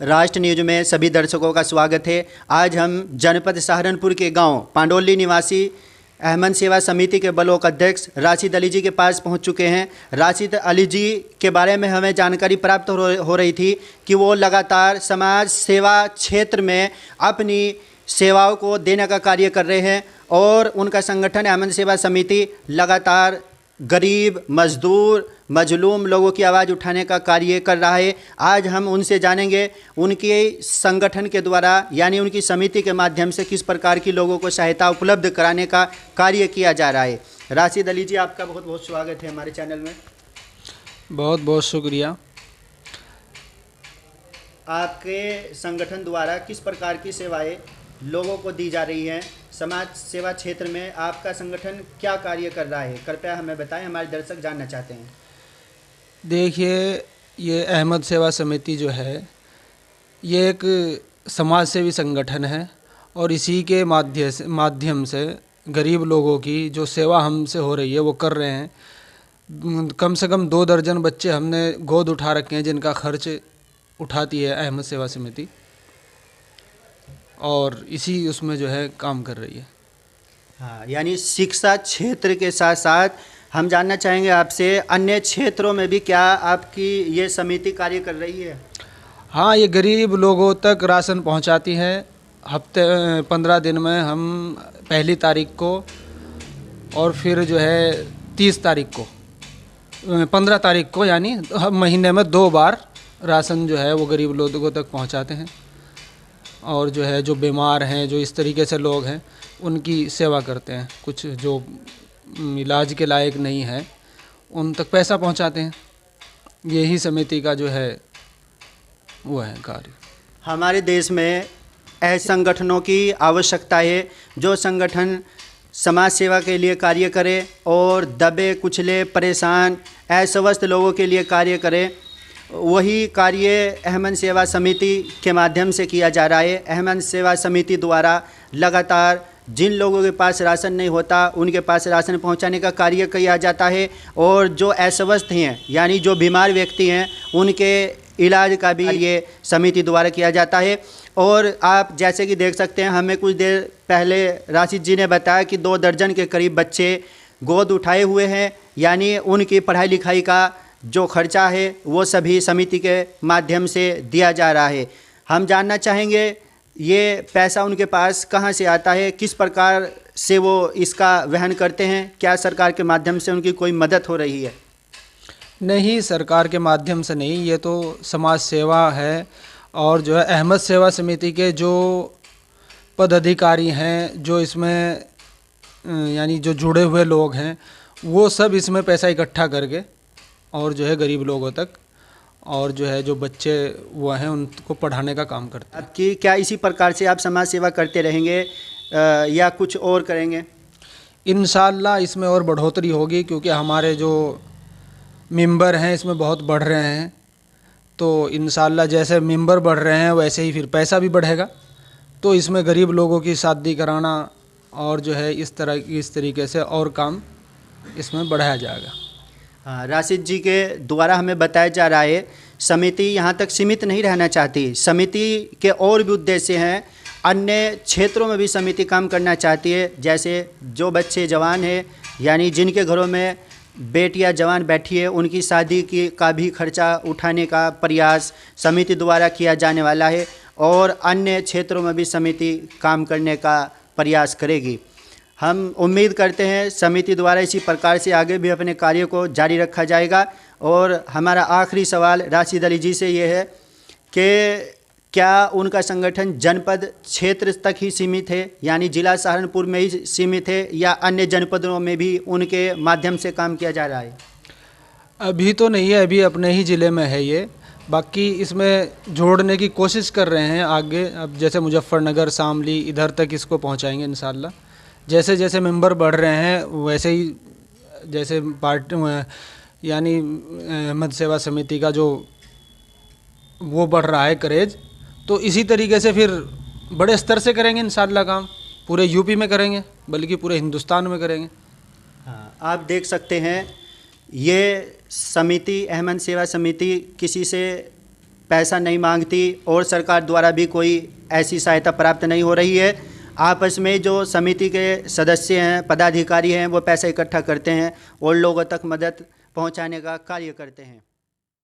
राष्ट्र न्यूज में सभी दर्शकों का स्वागत है। आज हम जनपद सहारनपुर के गांव पांडोली निवासी अहमद सेवा समिति के ब्लॉक अध्यक्ष राशिद अली जी के पास पहुंच चुके हैं। राशिद अली जी के बारे में हमें जानकारी प्राप्त हो रही थी कि वो लगातार समाज सेवा क्षेत्र में अपनी सेवाओं को देने का कार्य कर रहे हैं और उनका संगठन अहमद सेवा समिति लगातार गरीब, मजदूर, मजलूम लोगों की आवाज़ उठाने का कार्य कर रहा है। आज हम उनसे जानेंगे उनके संगठन के द्वारा यानी उनकी समिति के माध्यम से किस प्रकार की लोगों को सहायता उपलब्ध कराने का कार्य किया जा रहा है। राशिद अली जी, आपका बहुत बहुत स्वागत है हमारे चैनल में। बहुत बहुत शुक्रिया। आपके संगठन द्वारा किस प्रकार की सेवाएं लोगों को दी जा रही हैं? समाज सेवा क्षेत्र में आपका संगठन क्या कार्य कर रहा है, कृपया हमें बताएं, हमारे दर्शक जानना चाहते हैं। देखिए, ये अहमद सेवा समिति जो है ये एक समाज सेवी संगठन है और इसी के माध्यम से गरीब लोगों की जो सेवा हमसे हो रही है वो कर रहे हैं। कम से कम 2 दर्जन बच्चे हमने गोद उठा रखे हैं जिनका खर्च उठाती है अहमद सेवा समिति और इसी उसमें जो है काम कर रही है। हाँ, यानी शिक्षा क्षेत्र के साथ साथ हम जानना चाहेंगे आपसे अन्य क्षेत्रों में भी क्या आपकी ये समिति कार्य कर रही है? हाँ, ये गरीब लोगों तक राशन पहुंचाती है। हफ्ते 15 दिन में हम पहली तारीख को और फिर जो है 30 तारीख को 15 तारीख को यानी हम महीने में 2 बार राशन जो है वो गरीब लोगों तक पहुंचाते हैं और जो है जो बीमार हैं, जो इस तरीके से लोग हैं उनकी सेवा करते हैं। कुछ जो इलाज के लायक नहीं है उन तक पैसा पहुंचाते हैं। यही समिति का जो है वो है कार्य। हमारे देश में ऐसे संगठनों की आवश्यकता है जो संगठन समाज सेवा के लिए कार्य करे और दबे कुचले परेशान अस्वस्थ लोगों के लिए कार्य करे। वही कार्य अहमद सेवा समिति के माध्यम से किया जा रहा है। अहमद सेवा समिति द्वारा लगातार जिन लोगों के पास राशन नहीं होता उनके पास राशन पहुंचाने का कार्य किया जाता है और जो अस्वस्थ हैं यानी जो बीमार व्यक्ति हैं उनके इलाज का भी ये समिति द्वारा किया जाता है। और आप जैसे कि देख सकते हैं, हमें कुछ देर पहले राशिद जी ने बताया कि 2 दर्जन के करीब बच्चे गोद उठाए हुए हैं, यानी उनकी पढ़ाई लिखाई का जो खर्चा है वो सभी समिति के माध्यम से दिया जा रहा है। हम जानना चाहेंगे ये पैसा उनके पास कहाँ से आता है, किस प्रकार से वो इसका वहन करते हैं? क्या सरकार के माध्यम से उनकी कोई मदद हो रही है? नहीं, सरकार के माध्यम से नहीं, ये तो समाज सेवा है और जो है अहमद सेवा समिति के जो पदाधिकारी हैं, जो इसमें यानी जो जुड़े हुए लोग हैं वो सब इसमें पैसा इकट्ठा करके और जो है गरीब लोगों तक और जो है जो बच्चे वो हैं उनको पढ़ाने का काम करते हैं। आपकी क्या इसी प्रकार से आप समाज सेवा करते रहेंगे या कुछ और करेंगे? इंशाअल्लाह इसमें और बढ़ोतरी होगी क्योंकि हमारे जो मेंबर हैं इसमें बहुत बढ़ रहे हैं, तो इंशाअल्लाह जैसे मेंबर बढ़ रहे हैं वैसे ही फिर पैसा भी बढ़ेगा। तो इसमें गरीब लोगों की शादी कराना और जो है इस तरीके से और काम इसमें बढ़ाया जाएगा। हाँ, राशिद जी के द्वारा हमें बताया जा रहा है समिति यहाँ तक सीमित नहीं रहना चाहती। समिति के और भी उद्देश्य हैं, अन्य क्षेत्रों में भी समिति काम करना चाहती है। जैसे जो बच्चे जवान हैं यानी जिनके घरों में बेटियां जवान बैठी है उनकी शादी की का भी खर्चा उठाने का प्रयास समिति द्वारा किया जाने वाला है और अन्य क्षेत्रों में भी समिति काम करने का प्रयास करेगी। हम उम्मीद करते हैं समिति द्वारा इसी प्रकार से आगे भी अपने कार्य को जारी रखा जाएगा। और हमारा आखिरी सवाल राशिद अली जी से ये है कि क्या उनका संगठन जनपद क्षेत्र तक ही सीमित है, यानी जिला सहारनपुर में ही सीमित है, या अन्य जनपदों में भी उनके माध्यम से काम किया जा रहा है? अभी तो नहीं है, अभी अपने ही ज़िले में है ये। बाकी इसमें जोड़ने की कोशिश कर रहे हैं आगे। अब जैसे मुजफ्फरनगर, शामली इधर तक इसको पहुंचाएंगे इंशाअल्लाह। जैसे जैसे मेंबर बढ़ रहे हैं वैसे ही जैसे पार्टी यानी अहमद सेवा समिति का जो वो बढ़ रहा है क्रेज़, तो इसी तरीके से फिर बड़े स्तर से करेंगे इंशाअल्लाह काम। पूरे यूपी में करेंगे बल्कि पूरे हिंदुस्तान में करेंगे। हाँ, आप देख सकते हैं ये समिति अहमद सेवा समिति किसी से पैसा नहीं मांगती और सरकार द्वारा भी कोई ऐसी सहायता प्राप्त नहीं हो रही है। आपस में जो समिति के सदस्य हैं, पदाधिकारी हैं, वो पैसा इकट्ठा करते हैं और लोगों तक मदद पहुंचाने का कार्य करते हैं।